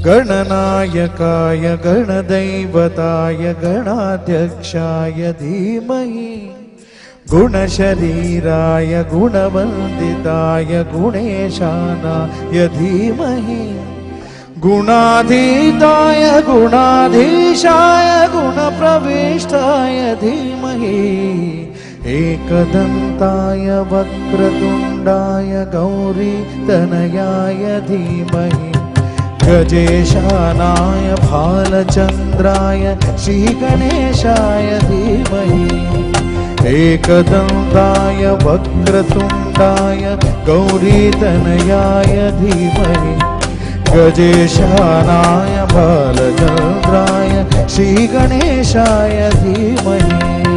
गणनायकाय गणदैवताय गणाध्यक्षाय धीमहि गुणशरीराय गुणवन्दिताय गुणेशानाय धीमहि गुणाधीताय गुणाधीशाय गुणप्रविष्टाय धीमहि एकदन्ताय वक्रतुण्डाय गौरीतनयाय धीमहि गजेशानाय भालचन्द्राय श्रीगणेशाय धीमहि एकदन्ताय वक्रतुण्डाय गौरीतनयाय धीमहि गजेशानाय भालचन्द्राय श्रीगणेशाय धीमहि